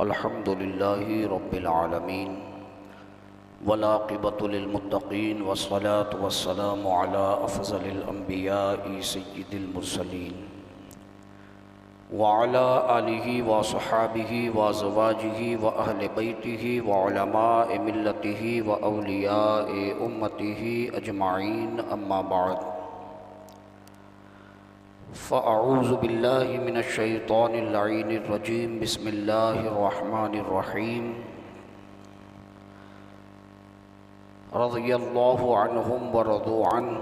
الحمد للہ رب العالمین والعاقبۃ للمتقین والصلاة والسلام علی افضل الانبیاء سید المرسلین وعلی آلہ وصحابہ وازواجہ واہل بیتہ وعلماء ملتہ واولیاء امتہ اجمعین، اما بعد فاعوذ باللہ من الشیطان اللعین الرجیم، بسم اللہ الرحمن الرحیم۔ رضی اللہ عنہم ورضوا عنہ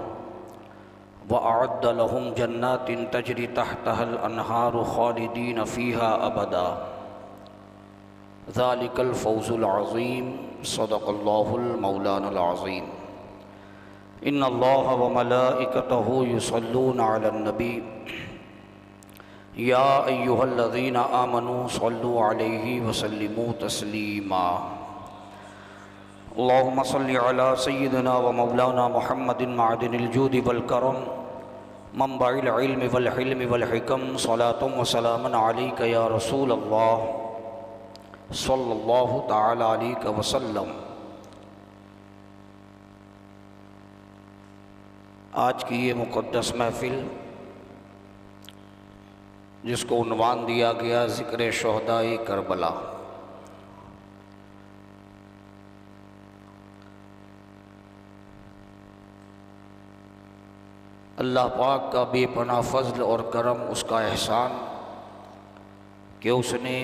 وأعد لهم جنات تجری تحتها الأنہار خالدین فیہا ابدا، ذلک الفوز العظیم۔ صدق اللہ المولانا العظیم۔ ان اللہ وملائکتہ یصلون علی النبی یا ایہا الذین آمنوا صلوا علیہ وسلموا تسلیما۔ اللہم صل علی سیدنا ومولانا محمد معدن الجود والکرم منبع العلم والحلم والحکم، صلاة وسلاما علیک یا رسول اللہ صلی اللہ تعالی علیہ وسلم۔ آج کی یہ مقدس محفل جس کو عنوان دیا گیا ذکر شہدائے کربلا، اللہ پاک کا بے پناہ فضل اور کرم، اس کا احسان کہ اس نے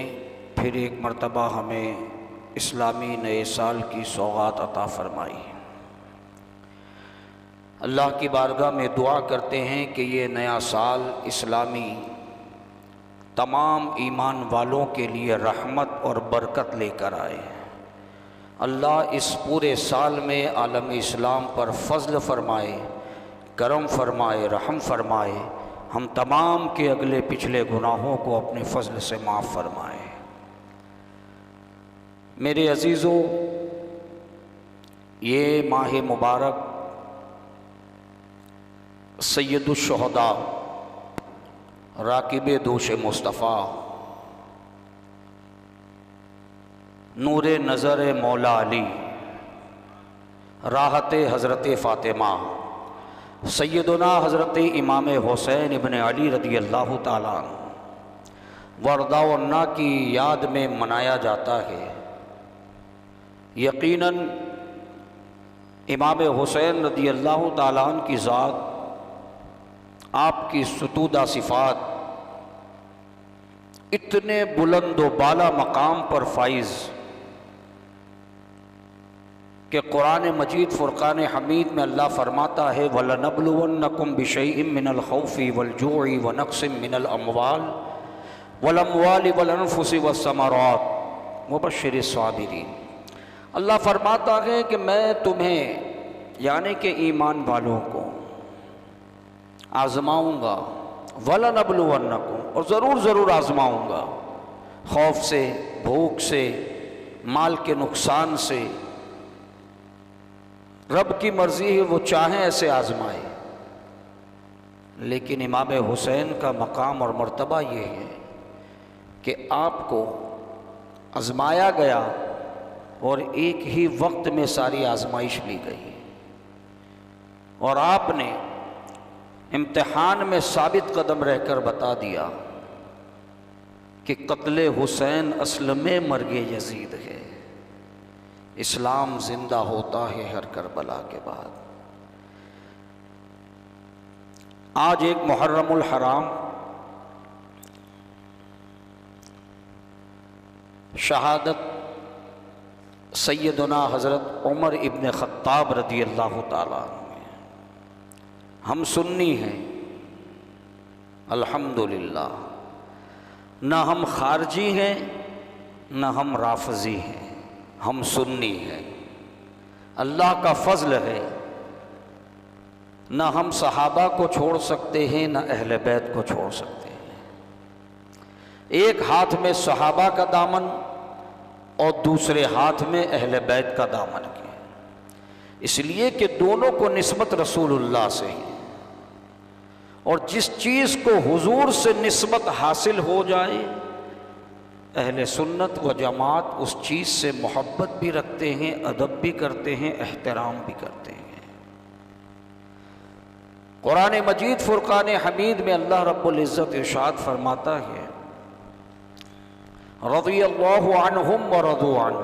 پھر ایک مرتبہ ہمیں اسلامی نئے سال کی سوغات عطا فرمائی۔ اللہ کی بارگاہ میں دعا کرتے ہیں کہ یہ نیا سال اسلامی تمام ایمان والوں کے لیے رحمت اور برکت لے کر آئے۔ اللہ اس پورے سال میں عالم اسلام پر فضل فرمائے، کرم فرمائے، رحم فرمائے، ہم تمام کے اگلے پچھلے گناہوں کو اپنے فضل سے معاف فرمائے۔ میرے عزیزوں، یہ ماہ مبارک سید الشہداء راکب دوش مصطفیٰ نور نظر مولا علی راحت حضرت فاطمہ سیدنا حضرت امام حسین ابن علی رضی اللہ تعالیٰ ورضا عنہ کی یاد میں منایا جاتا ہے۔ یقیناً امام حسین رضی اللہ تعالیٰ عنہ کی ذات، آپ کی ستودہ صفات اتنے بلند و بالا مقام پر فائز کہ قرآن مجید فرقان حمید میں اللہ فرماتا ہے وَلَنَبْلُوَنَّكُمْ بِشَيْءٍ مِّنَ الْخَوْفِ وَالْجُوعِ وَنَقْصٍ مِّنَ الْأَمْوَالِ وَالْأَمْوَالِ وَالْأَنفُسِ وَالثَّمَرَاتِ وَبَشِّرِ الصَّابِرِينَ۔ اللہ فرماتا ہے کہ میں تمہیں یعنی کہ ایمان والوں کو آزماؤں گا، وَلَنَبْلُوَنَّكُمْ، اور ضرور آزماؤں گا، خوف سے، بھوک سے، مال کے نقصان سے۔ رب کی مرضی ہے وہ چاہیں ایسے آزمائے، لیکن امام حسین کا مقام اور مرتبہ یہ ہے کہ آپ کو آزمایا گیا اور ایک ہی وقت میں ساری آزمائش لی گئی، اور آپ نے امتحان میں ثابت قدم رہ کر بتا دیا کہ قتل حسین اصل میں مرگ یزید ہے، اسلام زندہ ہوتا ہے ہر کربلا کے بعد۔ آج ایک محرم الحرام شہادت سیدنا حضرت عمر ابن خطاب رضی اللہ تعالیٰ عنہ، ہم سنی ہیں الحمدللہ، نہ ہم خارجی ہیں نہ ہم رافضی ہیں، ہم سنی ہیں۔ اللہ کا فضل ہے، نہ ہم صحابہ کو چھوڑ سکتے ہیں نہ اہل بیت کو چھوڑ سکتے ہیں۔ ایک ہاتھ میں صحابہ کا دامن اور دوسرے ہاتھ میں اہل بیت کا دامن ہے، اس لیے کہ دونوں کو نسبت رسول اللہ سے ہے، اور جس چیز کو حضور سے نسبت حاصل ہو جائے اہل سنت و جماعت اس چیز سے محبت بھی رکھتے ہیں، ادب بھی کرتے ہیں، احترام بھی کرتے ہیں۔ قرآن مجید فرقان حمید میں اللہ رب العزت ارشاد فرماتا ہے، رضی اللہ عنہم ورضوا عنہ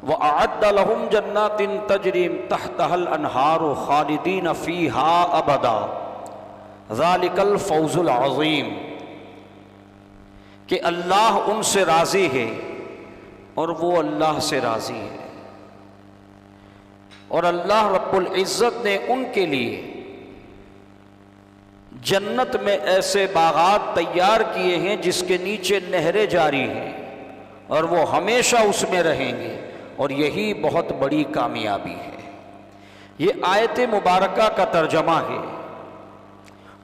وَأَعَدَّ لَهُمْ جَنَّاتٍ تَجْرِي تَحْتَهَا الْأَنْهَارُ خَالِدِينَ فِيهَا أَبَدًا ذَلِكَ الْفَوْزُ الْعَظِيمُ، کہ اللہ ان سے راضی ہے اور وہ اللہ سے راضی ہے، اور اللہ رب العزت نے ان کے لیے جنت میں ایسے باغات تیار کیے ہیں جس کے نیچے نہریں جاری ہیں، اور وہ ہمیشہ اس میں رہیں گے، اور یہی بہت بڑی کامیابی ہے۔ یہ آیت مبارکہ کا ترجمہ ہے۔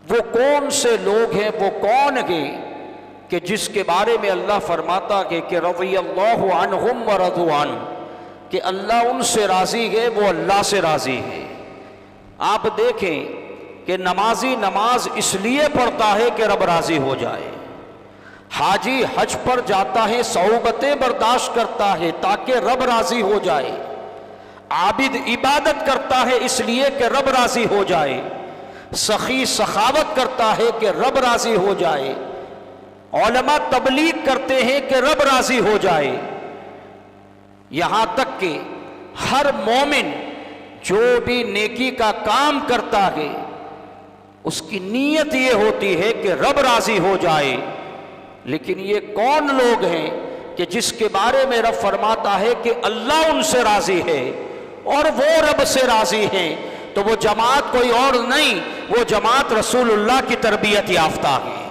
وہ کون سے لوگ ہیں، وہ کون ہیں کہ جس کے بارے میں اللہ فرماتا ہے کہ رضی اللہ عنہم ورضوا عنہ، کہ اللہ ان سے راضی ہے، وہ اللہ سے راضی ہے۔ آپ دیکھیں کہ نمازی نماز اس لیے پڑھتا ہے کہ رب راضی ہو جائے، حاجی حج پر جاتا ہے، صعوبتیں برداشت کرتا ہے تاکہ رب راضی ہو جائے، عابد عبادت کرتا ہے اس لیے کہ رب راضی ہو جائے، سخی سخاوت کرتا ہے کہ رب راضی ہو جائے، علماء تبلیغ کرتے ہیں کہ رب راضی ہو جائے، یہاں تک کہ ہر مومن جو بھی نیکی کا کام کرتا ہے اس کی نیت یہ ہوتی ہے کہ رب راضی ہو جائے۔ لیکن یہ کون لوگ ہیں کہ جس کے بارے میں رب فرماتا ہے کہ اللہ ان سے راضی ہے اور وہ رب سے راضی ہیں؟ تو وہ جماعت کوئی اور نہیں، وہ جماعت رسول اللہ کی تربیت یافتہ ہے،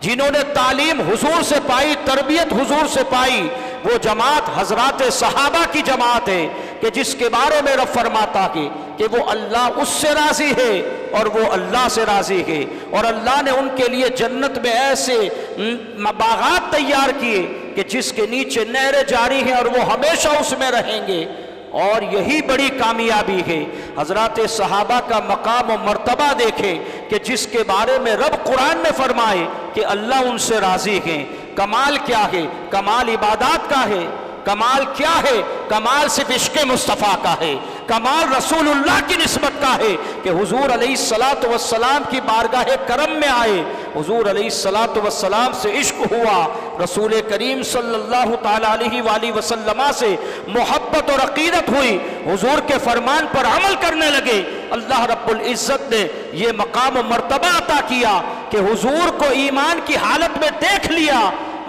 جنہوں نے تعلیم حضور سے پائی، تربیت حضور سے پائی۔ وہ جماعت حضرات صحابہ کی جماعت ہے کہ جس کے بارے میں رب فرماتا ہے کہ وہ اللہ اس سے راضی ہے اور وہ اللہ سے راضی ہے، اور اللہ نے ان کے لیے جنت میں ایسے باغات تیار کیے کہ جس کے نیچے نہریں جاری ہیں اور وہ ہمیشہ اس میں رہیں گے، اور یہی بڑی کامیابی ہے۔ حضرات صحابہ کا مقام و مرتبہ دیکھیں کہ جس کے بارے میں رب قرآن میں فرمائے کہ اللہ ان سے راضی ہیں۔ کمال کیا ہے؟ کمال عبادات کا ہے۔ کمال کیا ہے؟ کمال صرف عشق مصطفیٰ کا ہے، کمال رسول اللہ کی نسبت کا ہے کہ حضور علیہ السلام کی بارگاہ کرم میں آئے، حضور علیہ السلام سے عشق ہوا، رسول کریم صلی اللہ تعالیٰ علیہ وآلہ وسلم سے محبت اور عقیدت ہوئی، حضور کے فرمان پر عمل کرنے لگے۔ اللہ رب العزت نے یہ مقام و مرتبہ عطا کیا کہ حضور کو ایمان کی حالت میں دیکھ لیا۔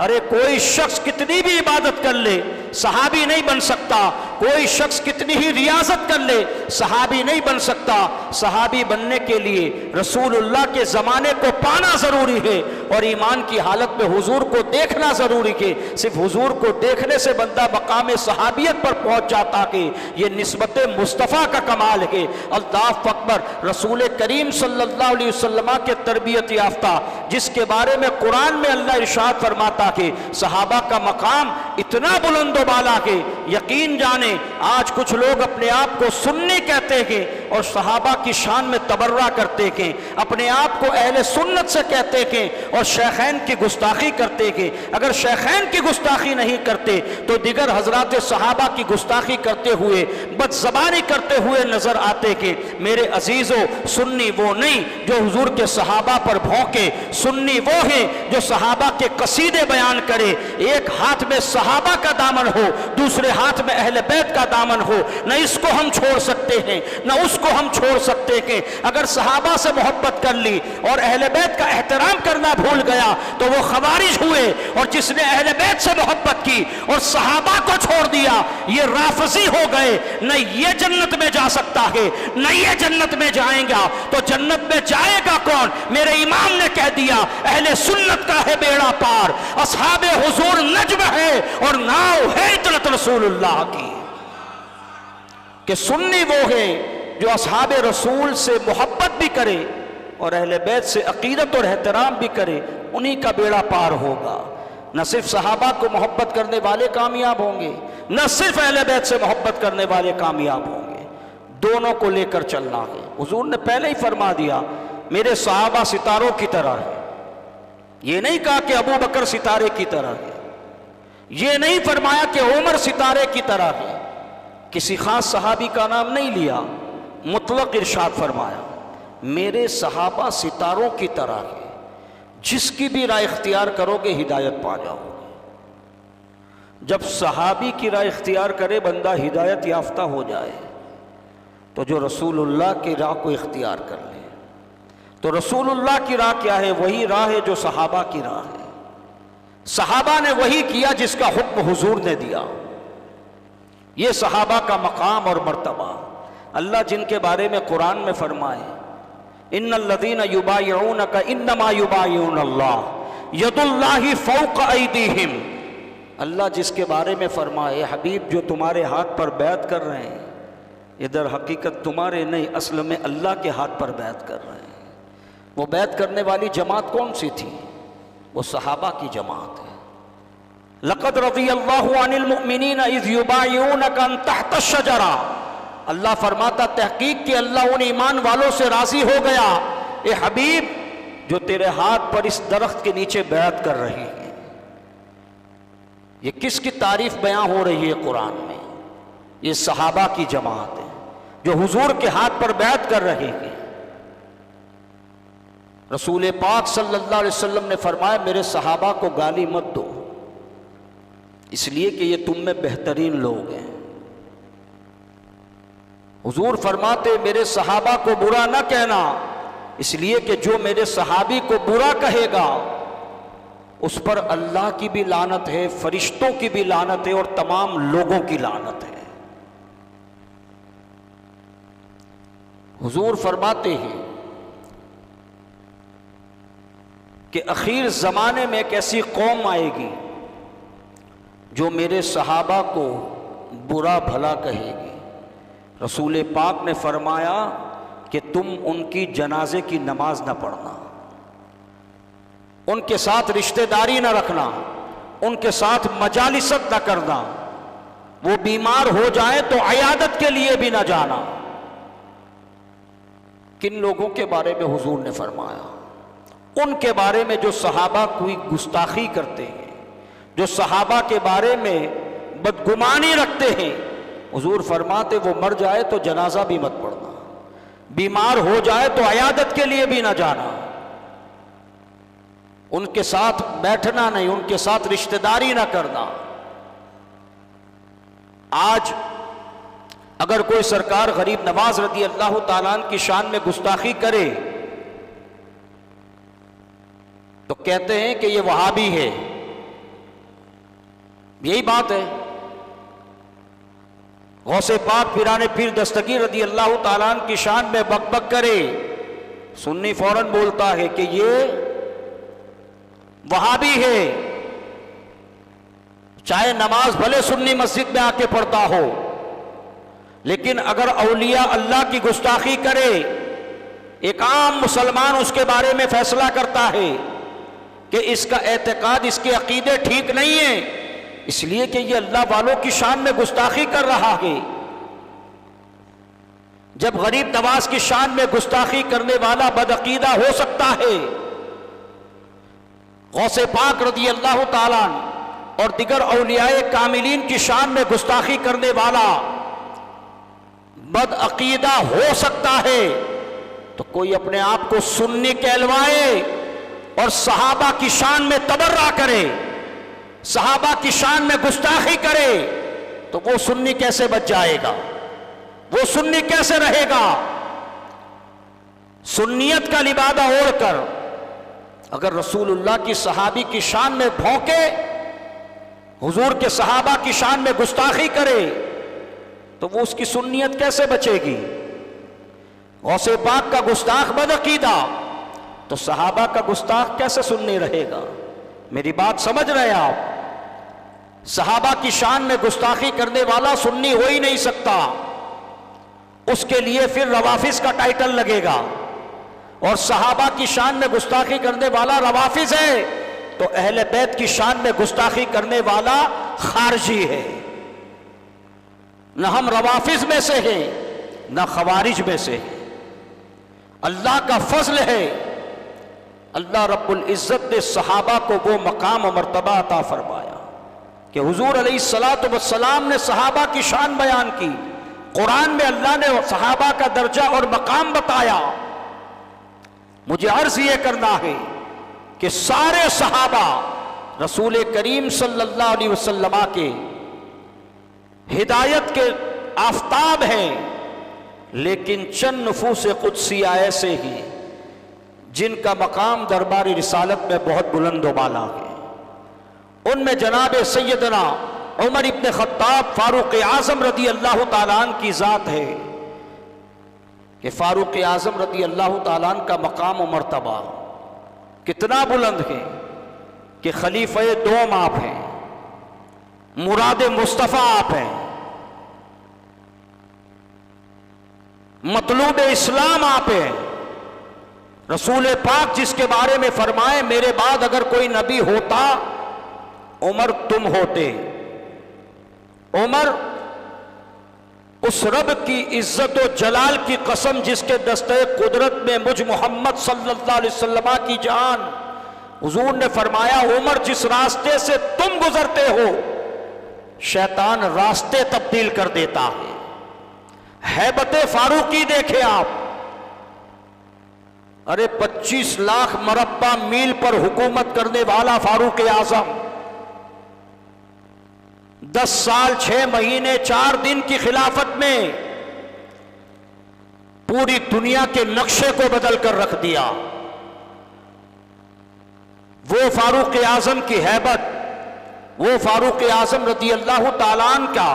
ارے کوئی شخص کتنی بھی عبادت کر لے صحابی نہیں بن سکتا، کوئی شخص کتنی ہی ریاضت کر لے صحابی نہیں بن سکتا۔ صحابی بننے کے لیے رسول اللہ کے زمانے کو پانا ضروری ہے اور ایمان کی حالت میں حضور کو دیکھنا ضروری ہے۔ صرف حضور کو دیکھنے سے بندہ مقام صحابیت پر پہنچ جاتا کہ یہ نسبت مصطفیٰ کا کمال ہے۔ اللہ اکبر۔ رسول کریم صلی اللہ علیہ وسلم کے تربیت یافتہ جس کے بارے میں قرآن میں اللہ ارشاد فرماتا کہ صحابہ کا مقام اتنا بلند و بالا کہ یقین جانے آج کچھ لوگ اپنے آپ کو سنی کہتے ہیں اور صحابہ کی شان میں تبرہ کرتے ہیں، اپنے آپ کو اہل سنت سے کہتے ہیں اور شیخین کی گستاخی کرتے ہیں۔ اگر شیخین کی گستاخی نہیں کرتے تو دیگر حضرات صحابہ کی گستاخی کرتے ہوئے، بد زبانی کرتے ہوئے نظر آتے ہیں۔ میرے عزیزو، سنی وہ نہیں جو حضور کے صحابہ پر بھونکے، سنی وہ ہیں جو صحابہ کے قصیدے بیان کرے، ایک ہاتھ میں صحابہ کا دامن ہو، دوسرے ہاتھ میں اہل بیت کا دامن ہو۔ نہ اس کو ہم چھوڑ سکتے ہیں نہ اس کو ہم چھوڑ سکتے ہیں۔ اگر صحابہ سے محبت کر لی اور اہل بیت کا احترام کرنا بھول گیا تو وہ خوارج ہوئے، اور جس نے اہل بیت سے محبت کی اور صحابہ کو چھوڑ دیا یہ رافضی ہو گئے۔ نہ یہ جنت میں جا سکتا ہے نہ یہ جنت میں جائیں گا، تو جنت میں جائے گا کون؟ میرے امام نے کہہ دیا اہل سنت کا ہے بیڑا پار، اصحاب حضور نجم ہے اور ناؤ ہے اطلت رسول اللہ کی۔ کہ سنی وہ ہے جو اصحاب رسول سے محبت بھی کرے اور اہل بیت سے عقیدت اور احترام بھی کرے، انہی کا بیڑا پار ہوگا۔ نہ صرف صحابہ کو محبت کرنے والے کامیاب ہوں گے، نہ صرف اہل بیت سے محبت کرنے والے کامیاب ہوں گے، دونوں کو لے کر چلنا ہے۔ حضور نے پہلے ہی فرما دیا میرے صحابہ ستاروں کی طرح ہے، یہ نہیں کہا کہ ابو بکر ستارے کی طرح ہے، یہ نہیں فرمایا کہ عمر ستارے کی طرح ہے، کسی خاص صحابی کا نام نہیں لیا، مطلق ارشاد فرمایا میرے صحابہ ستاروں کی طرح ہے، جس کی بھی رائے اختیار کرو گے ہدایت پا جاؤ گے۔ جب صحابی کی رائے اختیار کرے بندہ ہدایت یافتہ ہو جائے تو جو رسول اللہ کی راہ کو اختیار کر لے، تو رسول اللہ کی راہ کیا ہے؟ وہی راہ ہے جو صحابہ کی راہ ہے۔ صحابہ نے وہی کیا جس کا حکم حضور نے دیا۔ یہ صحابہ کا مقام اور مرتبہ اللہ جن کے بارے میں قرآن میں فرمائے ان الذین یبایعونک انما یبایعون اللہ ید اللہ فوق ایدیہم، اللہ جس کے بارے میں فرمائے حبیب جو تمہارے ہاتھ پر بیعت کر رہے ہیں ادھر حقیقت تمہارے نہیں، اصل میں اللہ کے ہاتھ پر بیعت کر رہے ہیں۔ وہ بیعت کرنے والی جماعت کون سی تھی؟ وہ صحابہ کی جماعت ہے۔ لقد رضی اللہ عن المؤمنین اذ یبایعونک ان تحت الشجرہ، اللہ فرماتا تحقیق کہ اللہ ان ایمان والوں سے راضی ہو گیا اے حبیب جو تیرے ہاتھ پر اس درخت کے نیچے بیعت کر رہے ہیں۔ یہ کس کی تعریف بیان ہو رہی ہے قرآن میں؟ یہ صحابہ کی جماعت ہے جو حضور کے ہاتھ پر بیعت کر رہے ہیں۔ رسول پاک صلی اللہ علیہ وسلم نے فرمایا میرے صحابہ کو گالی مت دو، اس لیے کہ یہ تم میں بہترین لوگ ہیں۔ حضور فرماتے میرے صحابہ کو برا نہ کہنا، اس لیے کہ جو میرے صحابی کو برا کہے گا اس پر اللہ کی بھی لعنت ہے، فرشتوں کی بھی لعنت ہے اور تمام لوگوں کی لعنت ہے۔ حضور فرماتے ہیں کہ اخیر زمانے میں ایک ایسی قوم آئے گی جو میرے صحابہ کو برا بھلا کہے گی۔ رسول پاک نے فرمایا کہ تم ان کی جنازے کی نماز نہ پڑھنا، ان کے ساتھ رشتہ داری نہ رکھنا، ان کے ساتھ مجالست نہ کرنا، وہ بیمار ہو جائیں تو عیادت کے لیے بھی نہ جانا۔ کن لوگوں کے بارے میں حضور نے فرمایا؟ ان کے بارے میں جو صحابہ کوئی گستاخی کرتے ہیں، جو صحابہ کے بارے میں بدگمانی رکھتے ہیں۔ حضور فرماتے وہ مر جائے تو جنازہ بھی مت پڑھنا، بیمار ہو جائے تو عیادت کے لیے بھی نہ جانا، ان کے ساتھ بیٹھنا نہیں، ان کے ساتھ رشتہ داری نہ کرنا۔ آج اگر کوئی سرکار غریب نواز رضی اللہ تعالیٰ عنہ کی شان میں گستاخی کرے تو کہتے ہیں کہ یہ وہابی ہے، یہی بات ہے۔ غوث پاک پیران پیر دستگیر رضی اللہ تعالیٰ عنہ کی شان میں بک بک کرے، سنی فوراً بولتا ہے کہ یہ وہابی ہے، چاہے نماز بھلے سنی مسجد میں آ کے پڑھتا ہو، لیکن اگر اولیاء اللہ کی گستاخی کرے، ایک عام مسلمان اس کے بارے میں فیصلہ کرتا ہے کہ اس کا اعتقاد، اس کے عقیدے ٹھیک نہیں ہیں، اس لیے کہ یہ اللہ والوں کی شان میں گستاخی کر رہا ہے۔ جب غریب نواز کی شان میں گستاخی کرنے والا بدعقیدہ ہو سکتا ہے، غوث پاک رضی اللہ تعالیٰ عنہ اور دیگر اولیاء کاملین کی شان میں گستاخی کرنے والا بدعقیدہ ہو سکتا ہے، تو کوئی اپنے آپ کو سنی کہلوائے اور صحابہ کی شان میں تبرہ کرے، صحابہ کی شان میں گستاخی کرے، تو وہ سنی کیسے بچ جائے گا؟ وہ سنی کیسے رہے گا؟ سنیت کا لبادہ اوڑھ کر اگر رسول اللہ کی صحابی کی شان میں بھونکے، حضور کے صحابہ کی شان میں گستاخی کرے، تو وہ اس کی سنیت کیسے بچے گی؟ غوث پاک کا گستاخ بدعقیدہ تو صحابہ کا گستاخ کیسے سنی رہے گا؟ میری بات سمجھ رہے ہیں آپ؟ صحابہ کی شان میں گستاخی کرنے والا سنی ہو ہی نہیں سکتا، اس کے لیے پھر روافظ کا ٹائٹل لگے گا، اور صحابہ کی شان میں گستاخی کرنے والا روافظ ہے تو اہل بیت کی شان میں گستاخی کرنے والا خارجی ہے۔ نہ ہم روافظ میں سے ہیں نہ خوارج میں سے ہیں، اللہ کا فضل ہے، اللہ رب العزت نے صحابہ کو وہ مقام و مرتبہ عطا فرمایا۔ کہ حضور علیہ الصلاۃ والسلام نے صحابہ کی شان بیان کی، قرآن میں اللہ نے صحابہ کا درجہ اور مقام بتایا۔ مجھے عرض یہ کرنا ہے کہ سارے صحابہ رسول کریم صلی اللہ علیہ وسلم کے ہدایت کے آفتاب ہیں، لیکن چند نفوس قدسیہ ایسے ہی جن کا مقام دربار رسالت میں بہت بلند و بالا ہے۔ ان میں جناب سیدنا عمر ابن خطاب فاروق اعظم رضی اللہ تعالیٰ عنہ کی ذات ہے کہ فاروق اعظم رضی اللہ تعالیٰ عنہ کا مقام و مرتبہ کتنا بلند ہے کہ خلیفہ دوم آپ ہیں، مراد مصطفیٰ آپ ہیں، مطلوب اسلام آپ ہیں۔ رسول پاک جس کے بارے میں فرمائے میرے بعد اگر کوئی نبی ہوتا عمر تم ہوتے۔ عمر اس رب کی عزت و جلال کی قسم جس کے دستے قدرت میں مجھ محمد صلی اللہ علیہ وسلم کی جان، حضور نے فرمایا عمر جس راستے سے تم گزرتے ہو شیطان راستے تبدیل کر دیتا ہے۔ ہیبت فاروقی دیکھیں آپ، ارے 25 لاکھ مربع میل پر حکومت کرنے والا فاروق اعظم 10 سال 6 مہینے 4 دن کی خلافت میں پوری دنیا کے نقشے کو بدل کر رکھ دیا۔ وہ فاروق اعظم کی ہیبت، وہ فاروق اعظم رضی اللہ تعالیٰ عنہ کا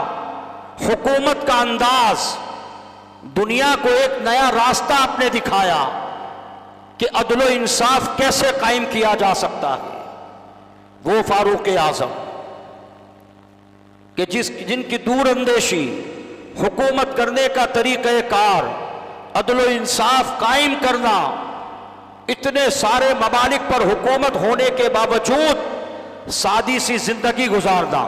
حکومت کا انداز، دنیا کو ایک نیا راستہ آپ نے دکھایا کہ عدل و انصاف کیسے قائم کیا جا سکتا ہے۔ وہ فاروق اعظم کہ جن کی دور اندیشی، حکومت کرنے کا طریقہ کار، عدل و انصاف قائم کرنا، اتنے سارے ممالک پر حکومت ہونے کے باوجود سادی سی زندگی گزارنا،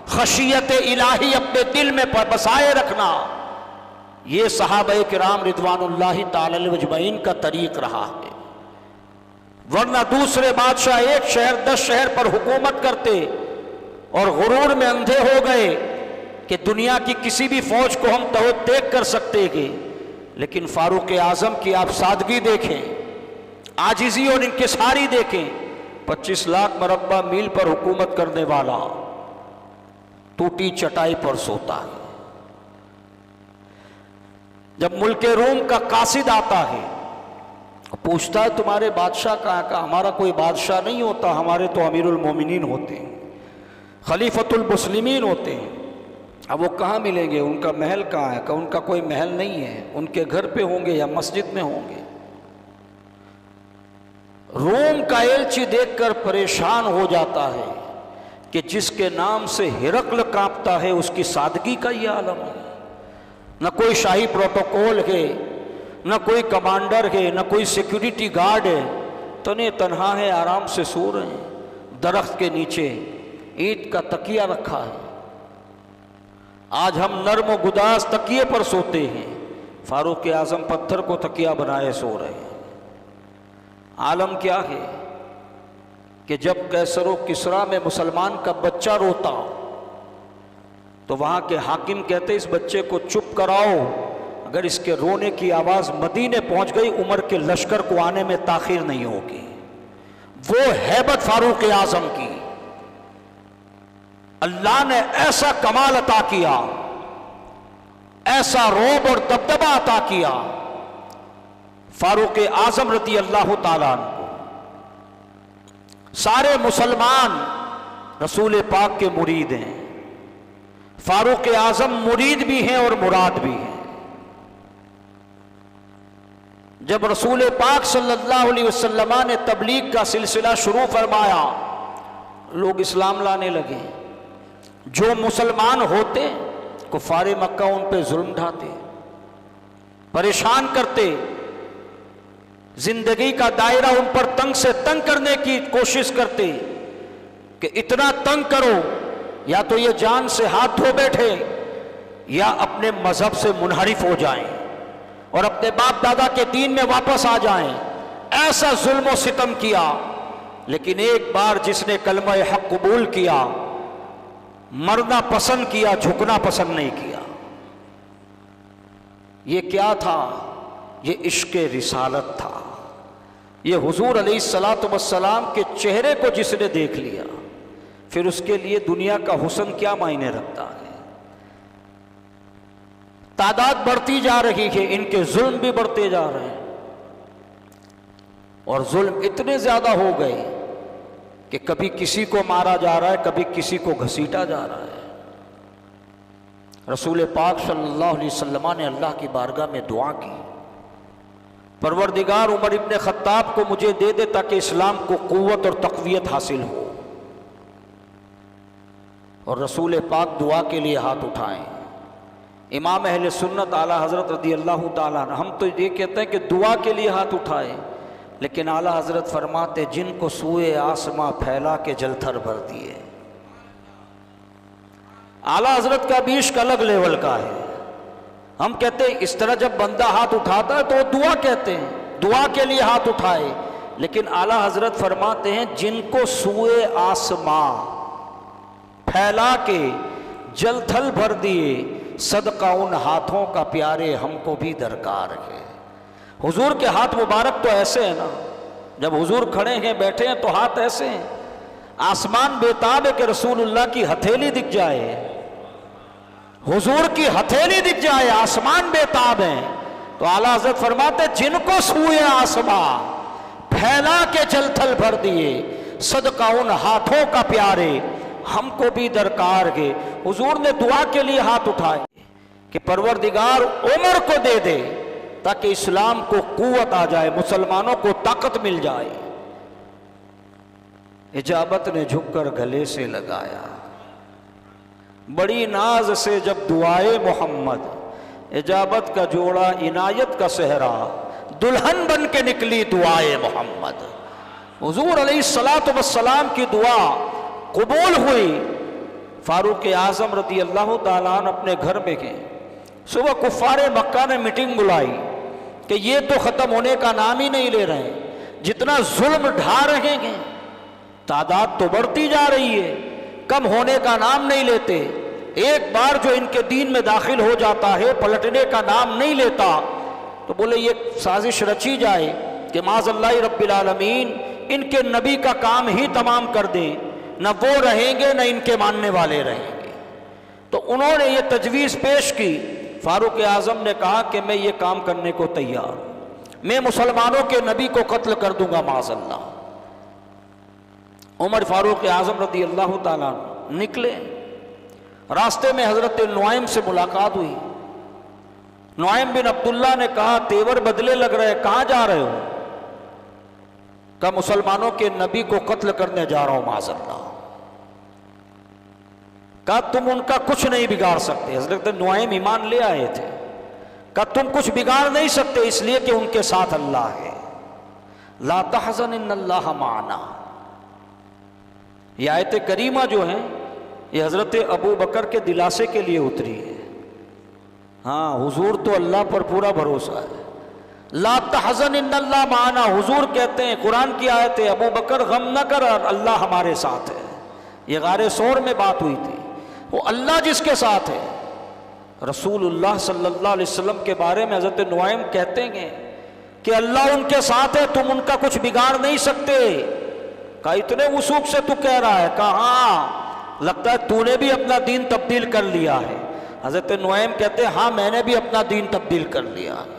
خشیت الہی اپنے دل میں بسائے رکھنا، یہ صحابہ کرام رضوان اللہ تعالی علیہم اجمعین کا طریق رہا ہے۔ ورنہ دوسرے بادشاہ 1 شہر 10 شہر پر حکومت کرتے اور غرور میں اندھے ہو گئے کہ دنیا کی کسی بھی فوج کو ہم تحت دیکھ کر سکتے ہیں، لیکن فاروق اعظم کی آپ سادگی دیکھیں، عاجزی اور انکساری دیکھیں۔ 25 لاکھ مربع میل پر حکومت کرنے والا ٹوٹی چٹائی پر سوتا ہے۔ جب ملک روم کا قاصد آتا ہے پوچھتا ہے تمہارے بادشاہ کہاں کا؟ ہمارا کوئی بادشاہ نہیں ہوتا، ہمارے تو امیر المومنین ہوتے ہیں، خلیفۃ المسلمین ہوتے ہیں۔ اب وہ کہاں ملیں گے؟ ان کا محل کہاں ہے؟ کہ ان کا کوئی محل نہیں ہے، ان کے گھر پہ ہوں گے یا مسجد میں ہوں گے۔ روم کا ایلچی دیکھ کر پریشان ہو جاتا ہے کہ جس کے نام سے ہرقل کانپتا ہے اس کی سادگی کا یہ عالم ہے۔ نہ کوئی شاہی پروٹوکول ہے، نہ کوئی کمانڈر ہے، نہ کوئی سیکیورٹی گارڈ ہے، تنے تنہا ہے، آرام سے سو رہے ہیں، درخت کے نیچے اینٹ کا تکیہ رکھا ہے۔ آج ہم نرم و گداز تکیے پر سوتے ہیں، فاروق اعظم پتھر کو تکیہ بنائے سو رہے ہیں۔ عالم کیا ہے کہ جب قیصر و کسریٰ میں مسلمان کا بچہ روتا تو وہاں کے حاکم کہتے اس بچے کو چپ کراؤ، اگر اس کے رونے کی آواز مدینے پہنچ گئی عمر کے لشکر کو آنے میں تاخیر نہیں ہوگی۔ وہ ہیبت فاروق اعظم کی، اللہ نے ایسا کمال عطا کیا، ایسا رعب اور دبدبہ عطا کیا فاروق اعظم رضی اللہ تعالیٰ عنہ کو۔ سارے مسلمان رسول پاک کے مرید ہیں، فاروق اعظم مرید بھی ہیں اور مراد بھی ہیں۔ جب رسول پاک صلی اللہ علیہ وسلم نے تبلیغ کا سلسلہ شروع فرمایا، لوگ اسلام لانے لگے۔ جو مسلمان ہوتے کفار مکہ ان پہ ظلم ڈھاتے، پریشان کرتے، زندگی کا دائرہ ان پر تنگ سے تنگ کرنے کی کوشش کرتے کہ اتنا تنگ کرو یا تو یہ جان سے ہاتھ دھو بیٹھے یا اپنے مذہب سے منحرف ہو جائیں اور اپنے باپ دادا کے دین میں واپس آ جائیں۔ ایسا ظلم و ستم کیا، لیکن ایک بار جس نے کلمہ حق قبول کیا مرنا پسند کیا، جھکنا پسند نہیں کیا۔ یہ کیا تھا؟ یہ عشق رسالت تھا۔ یہ حضور علیہ الصلاۃ والسلام کے چہرے کو جس نے دیکھ لیا، پھر اس کے لیے دنیا کا حسن کیا معنی رکھتا ہے؟ تعداد بڑھتی جا رہی ہے، ان کے ظلم بھی بڑھتے جا رہے ہیں، اور ظلم اتنے زیادہ ہو گئے کہ کبھی کسی کو مارا جا رہا ہے، کبھی کسی کو گھسیٹا جا رہا ہے۔ رسول پاک صلی اللہ علیہ وسلم نے اللہ کی بارگاہ میں دعا کی، پروردگار عمر ابن خطاب کو مجھے دے دے تاکہ اسلام کو قوت اور تقویت حاصل ہو۔ اور رسول پاک دعا کے لیے ہاتھ اٹھائیں۔ امام اہل سنت اعلیٰ حضرت رضی اللہ تعالیٰ عنہ، ہم تو یہ کہتے ہیں کہ دعا کے لیے ہاتھ اٹھائے، لیکن اعلیٰ حضرت فرماتے جن کو سوئے آسماں پھیلا کے جل تھر بھر دیے۔ اعلیٰ حضرت کا بھی عشق الگ لیول کا ہے۔ ہم کہتے ہیں اس طرح جب بندہ ہاتھ اٹھاتا ہے تو وہ دعا کہتے ہیں، دعا کے لیے ہاتھ اٹھائے، لیکن اعلیٰ حضرت فرماتے ہیں جن کو سوئے آسماں پھیلا کے جل تھل بھر دیے، صدقہ ان ہاتھوں کا پیارے ہم کو بھی درکار ہے۔ حضور کے ہاتھ مبارک تو ایسے ہیں نا، جب حضور کھڑے ہیں بیٹھے ہیں تو ہاتھ ایسے ہیں، آسمان بےتاب ہے کہ رسول اللہ کی ہتھیلی دکھ جائے، حضور کی ہتھیلی دکھ جائے، آسمان بےتاب ہیں، تو اعلیٰ حضرت فرماتے جن کو سوئے آسمان پھیلا کے جل تھل بھر دیے، صدقہ ان ہاتھوں کا پیارے ہم کو بھی درکار ہے۔ حضور نے دعا کے لیے ہاتھ اٹھائے کہ پروردگار عمر کو دے دے تاکہ اسلام کو قوت آ جائے، مسلمانوں کو طاقت مل جائے۔ اجابت نے جھک کر گلے سے لگایا، بڑی ناز سے جب دعائے محمد، اجابت کا جوڑا عنایت کا صحرا، دلہن بن کے نکلی دعائے محمد۔ حضور علیہ الصلاۃ والسلام کی دعا قبول ہوئی۔ فاروق اعظم رضی اللہ تعالیٰ عنہ اپنے گھر میں گئے، صبح کفار مکہ نے میٹنگ بلائی کہ یہ تو ختم ہونے کا نام ہی نہیں لے رہے، جتنا ظلم ڈھا رہے ہیں، تعداد تو بڑھتی جا رہی ہے، کم ہونے کا نام نہیں لیتے، ایک بار جو ان کے دین میں داخل ہو جاتا ہے پلٹنے کا نام نہیں لیتا۔ تو بولے یہ سازش رچی جائے کہ معاذ اللہ رب العالمین ان کے نبی کا کام ہی تمام کر دیں، نہ وہ رہیں گے نہ ان کے ماننے والے رہیں گے۔ تو انہوں نے یہ تجویز پیش کی، فاروق اعظم نے کہا کہ میں یہ کام کرنے کو تیار ہوں، میں مسلمانوں کے نبی کو قتل کر دوں گا معاذ اللہ۔ عمر فاروق اعظم رضی اللہ تعالیٰ نکلے، راستے میں حضرت نعیم سے ملاقات ہوئی۔ نعیم بن عبداللہ نے کہا تیور بدلے لگ رہے، کہاں جا رہے ہو؟ کہ مسلمانوں کے نبی کو قتل کرنے جا رہا ہوں معاذ اللہ۔ کہا تم ان کا کچھ نہیں بگاڑ سکتے، حضرت نعیم ایمان لے آئے تھے، کہا تم کچھ بگاڑ نہیں سکتے اس لیے کہ ان کے ساتھ اللہ ہے، لا تحزن ان اللہ معنا۔ یہ آیت کریمہ جو ہیں یہ حضرت ابو بکر کے دلاسے کے لیے اتری ہے۔ ہاں حضور تو اللہ پر پورا بھروسہ ہے، لا تحزن ان اللہ معنا، حضور کہتے ہیں قرآن کی آیت ہے ابو بکر غم نہ کر اللہ ہمارے ساتھ ہے۔ یہ غار ثور میں بات ہوئی تھی، وہ اللہ جس کے ساتھ ہے۔ رسول اللہ صلی اللہ علیہ وسلم کے بارے میں حضرت نعیم کہتے ہیں کہ اللہ ان کے ساتھ ہے، تم ان کا کچھ بگاڑ نہیں سکتے۔ کہا اتنے وثوق سے تو کہہ رہا ہے؟ کہا ہاں لگتا ہے تو نے بھی اپنا دین تبدیل کر لیا ہے۔ حضرت نعیم کہتے ہیں ہاں میں نے بھی اپنا دین تبدیل کر لیا ہے۔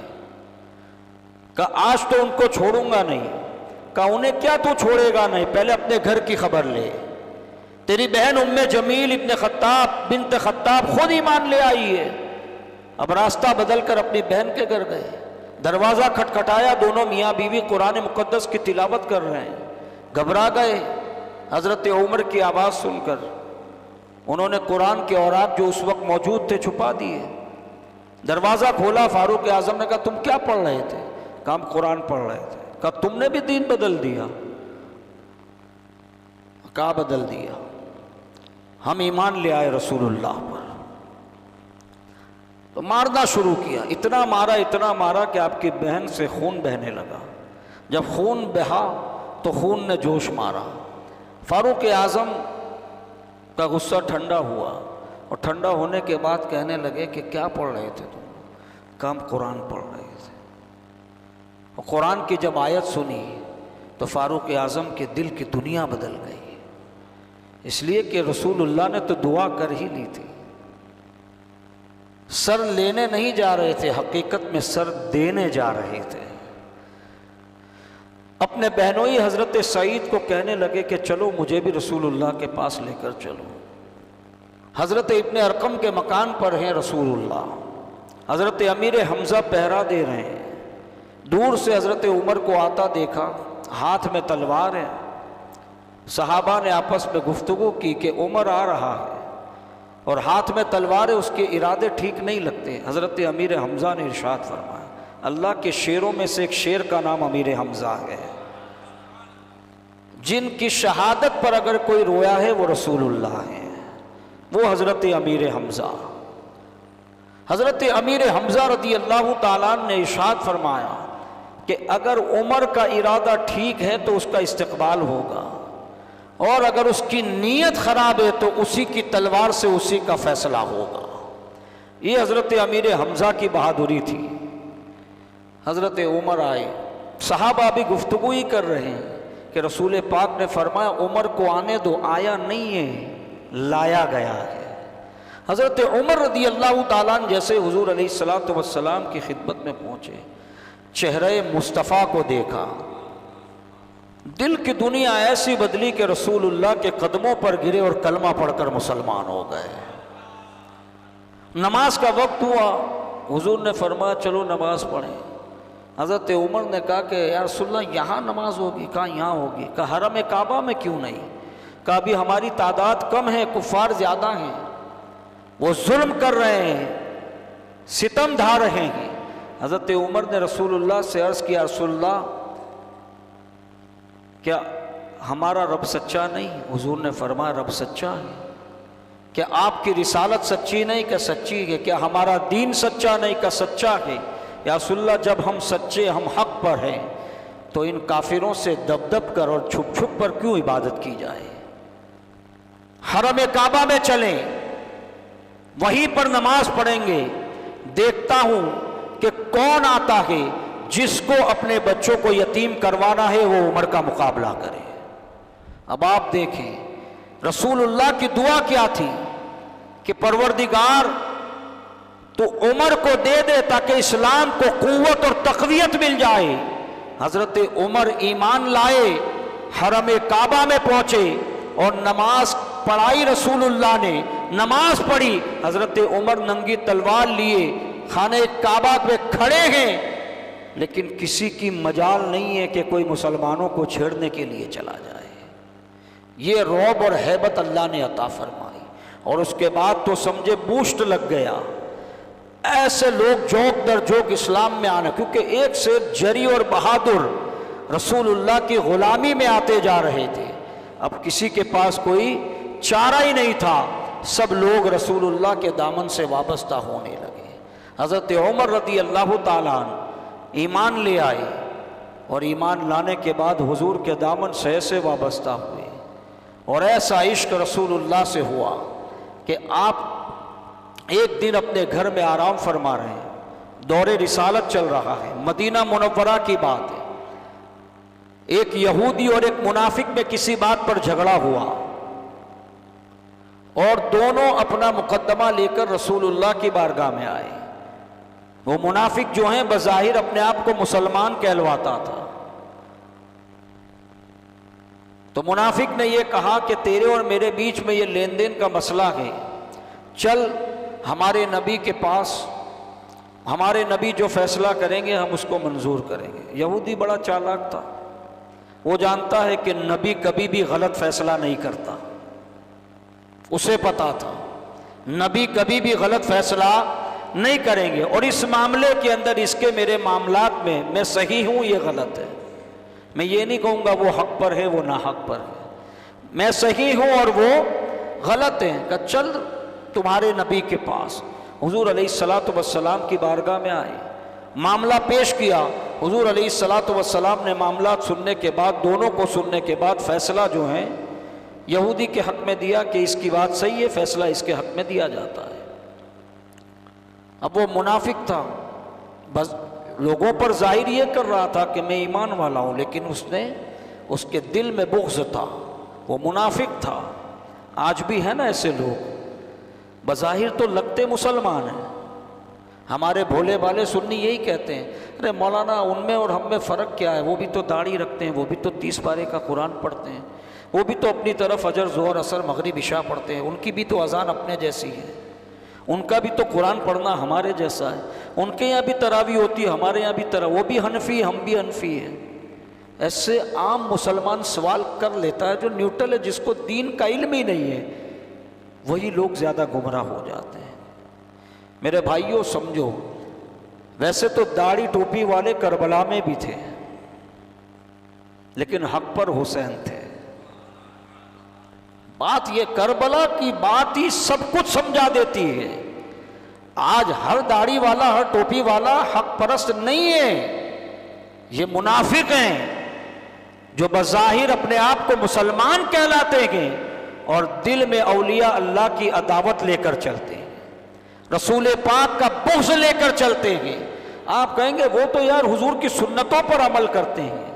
کہا آج تو ان کو چھوڑوں گا نہیں۔ کہا انہیں کیا تو چھوڑے گا نہیں، پہلے اپنے گھر کی خبر لے، تیری بہن ام جمیل ابن خطاب بنت خطاب خود ایمان لے آئی ہے۔ اب راستہ بدل کر اپنی بہن کے گھر گئے، دروازہ کھٹکھٹایا، دونوں میاں بیوی قرآن مقدس کی تلاوت کر رہے ہیں، گھبرا گئے حضرت عمر کی آواز سن کر۔ انہوں نے قرآن کے اوراق جو اس وقت موجود تھے چھپا دیے، دروازہ کھولا، فاروق اعظم نے کہا تم کیا پڑھ رہے تھے؟ کہا ہم قرآن پڑھ رہے تھے۔ کہا تم نے بھی دین بدل دیا؟ کہا بدل دیا، ہم ایمان لے آئے رسول اللہ پر۔ تو مارنا شروع کیا، اتنا مارا کہ آپ کی بہن سے خون بہنے لگا۔ جب خون بہا تو خون نے جوش مارا، فاروق اعظم کا غصہ ٹھنڈا ہوا، اور ٹھنڈا ہونے کے بعد کہنے لگے کہ کیا پڑھ رہے تھے تم؟ کہا ہم قرآن پڑھ رہے تھے۔ اور قرآن کی جب آیت سنی تو فاروق اعظم کے دل کی دنیا بدل گئی، اس لیے کہ رسول اللہ نے تو دعا کر ہی لی تھی، سر لینے نہیں جا رہے تھے، حقیقت میں سر دینے جا رہے تھے۔ اپنے بہنوئی حضرت سعید کو کہنے لگے کہ چلو مجھے بھی رسول اللہ کے پاس لے کر چلو۔ حضرت ابن ارقم کے مکان پر ہیں رسول اللہ، حضرت امیر حمزہ پہرا دے رہے ہیں، دور سے حضرت عمر کو آتا دیکھا، ہاتھ میں تلوار ہے۔ صحابہ نے آپس میں گفتگو کی کہ عمر آ رہا ہے اور ہاتھ میں تلوار ہے، اس کے ارادے ٹھیک نہیں لگتے۔ حضرت امیر حمزہ نے ارشاد فرمایا، اللہ کے شیروں میں سے ایک شیر کا نام امیر حمزہ ہے، جن کی شہادت پر اگر کوئی رویا ہے وہ رسول اللہ ہے، وہ حضرت امیر حمزہ۔ حضرت امیر حمزہ رضی اللہ تعالیٰ نے ارشاد فرمایا کہ اگر عمر کا ارادہ ٹھیک ہے تو اس کا استقبال ہوگا، اور اگر اس کی نیت خراب ہے تو اسی کی تلوار سے اسی کا فیصلہ ہوگا۔ یہ حضرت امیر حمزہ کی بہادری تھی۔ حضرت عمر آئے، صحابہ بھی گفتگو ہی کر رہے ہیں کہ رسول پاک نے فرمایا عمر کو آنے دو، آیا نہیں ہے، لایا گیا ہے۔ حضرت عمر رضی اللہ تعالیٰ جیسے حضور علیہ الصلوۃ والسلام کی خدمت میں پہنچے، چہرہ مصطفیٰ کو دیکھا، دل کی دنیا ایسی بدلی کہ رسول اللہ کے قدموں پر گرے اور کلمہ پڑھ کر مسلمان ہو گئے۔ نماز کا وقت ہوا، حضور نے فرمایا چلو نماز پڑھیں۔ حضرت عمر نے کہا کہ یا رسول اللہ یہاں نماز ہوگی؟ کہا یہاں ہوگی۔ کہا حرم کعبہ میں کیوں نہیں؟ کہا ابھی ہماری تعداد کم ہے، کفار زیادہ ہیں، وہ ظلم کر رہے ہیں، ستم ڈھا رہے ہیں۔ حضرت عمر نے رسول اللہ سے عرض کیا رسول اللہ کیا ہمارا رب سچا نہیں؟ حضور نے فرمایا رب سچا ہے۔ کیا آپ کی رسالت سچی نہیں کہ سچی ہے؟ کیا ہمارا دین سچا نہیں کہ سچا ہے؟ یا رسول اللہ جب ہم سچے، ہم حق پر ہیں، تو ان کافروں سے دب دب کر اور چھپ چھپ پر کیوں عبادت کی جائے؟ حرم کعبہ میں چلیں، وہیں پر نماز پڑھیں گے، دیکھتا ہوں کہ کون آتا ہے جس کو اپنے بچوں کو یتیم کروانا ہے وہ عمر کا مقابلہ کرے۔ اب آپ دیکھیں رسول اللہ کی دعا کیا تھی کہ پروردگار تو عمر کو دے دے تاکہ اسلام کو قوت اور تقویت مل جائے۔ حضرت عمر ایمان لائے، حرم کعبہ میں پہنچے اور نماز پڑھائی، رسول اللہ نے نماز پڑھی، حضرت عمر ننگی تلوار لیے خانہ کعبہ پہ کھڑے ہیں، لیکن کسی کی مجال نہیں ہے کہ کوئی مسلمانوں کو چھیڑنے کے لیے چلا جائے۔ یہ رعب اور ہیبت اللہ نے عطا فرمائی، اور اس کے بعد تو سمجھے بوسٹ لگ گیا، ایسے لوگ جوک در جوک اسلام میں آنا، کیونکہ ایک سے جری اور بہادر رسول اللہ کی غلامی میں آتے جا رہے تھے۔ اب کسی کے پاس کوئی چارہ ہی نہیں تھا، سب لوگ رسول اللہ کے دامن سے وابستہ ہونے لگے۔ حضرت عمر رضی اللہ تعالیٰ عنہ ایمان لے آئے، اور ایمان لانے کے بعد حضور کے دامن سے ایسے وابستہ ہوئے، اور ایسا عشق رسول اللہ سے ہوا کہ آپ ایک دن اپنے گھر میں آرام فرما رہے ہیں، دور رسالت چل رہا ہے، مدینہ منورہ کی بات ہے، ایک یہودی اور ایک منافق میں کسی بات پر جھگڑا ہوا، اور دونوں اپنا مقدمہ لے کر رسول اللہ کی بارگاہ میں آئے۔ وہ منافق جو ہیں بظاہر اپنے آپ کو مسلمان کہلواتا تھا، تو منافق نے یہ کہا کہ تیرے اور میرے بیچ میں یہ لین دین کا مسئلہ ہے، چل ہمارے نبی کے پاس، ہمارے نبی جو فیصلہ کریں گے ہم اس کو منظور کریں گے۔ یہودی بڑا چالاک تھا، وہ جانتا ہے کہ نبی کبھی بھی غلط فیصلہ نہیں کرتا، اسے پتا تھا نبی کبھی بھی غلط فیصلہ نہیں کریں گے، اور اس معاملے کے اندر اس کے میرے معاملات میں صحیح ہوں یہ غلط ہے، میں یہ نہیں کہوں گا وہ حق پر ہے وہ ناحق پر ہے، میں صحیح ہوں اور وہ غلط ہیں، کہ چل تمہارے نبی کے پاس۔ حضور علیہ الصلوۃ والسلام کی بارگاہ میں آئے، معاملہ پیش کیا، حضور علیہ الصلوۃ والسلام نے معاملات سننے کے بعد، دونوں کو سننے کے بعد فیصلہ جو ہے یہودی کے حق میں دیا کہ اس کی بات صحیح ہے، فیصلہ اس کے حق میں دیا جاتا ہے۔ اب وہ منافق تھا، بس لوگوں پر ظاہر یہ کر رہا تھا کہ میں ایمان والا ہوں، لیکن اس کے دل میں بغض تھا، وہ منافق تھا۔ آج بھی ہے نا ایسے لوگ، بظاہر تو لگتے مسلمان ہیں، ہمارے بھولے بالے سنی یہی کہتے ہیں، ارے مولانا ان میں اور ہم میں فرق کیا ہے، وہ بھی تو داڑھی رکھتے ہیں، وہ بھی تو 30 پارے کا قرآن پڑھتے ہیں، وہ بھی تو اپنی طرف فجر ظہر عصر مغرب عشاء پڑھتے ہیں، ان کی بھی تو اذان اپنے جیسی ہے، ان کا بھی تو قرآن پڑھنا ہمارے جیسا ہے، ان کے یہاں بھی تراویح ہوتی ہے، ہمارے یہاں بھی تراویح، وہ بھی حنفی ہم بھی حنفی ہیں۔ ایسے عام مسلمان سوال کر لیتا ہے جو نیوٹرل ہے، جس کو دین کا علم ہی نہیں ہے، وہی لوگ زیادہ گمراہ ہو جاتے ہیں۔ میرے بھائیوں سمجھو، ویسے تو داڑھی ٹوپی والے کربلا میں بھی تھے، لیکن حق پر حسین تھے۔ بات یہ کربلا کی بات ہی سب کچھ سمجھا دیتی ہے۔ آج ہر داڑھی والا، ہر ٹوپی والا حق پرست نہیں ہے، یہ منافق ہیں جو بظاہر اپنے آپ کو مسلمان کہلاتے ہیں اور دل میں اولیاء اللہ کی عداوت لے کر چلتے ہیں، رسول پاک کا بغض لے کر چلتے ہیں۔ آپ کہیں گے وہ تو یار حضور کی سنتوں پر عمل کرتے ہیں۔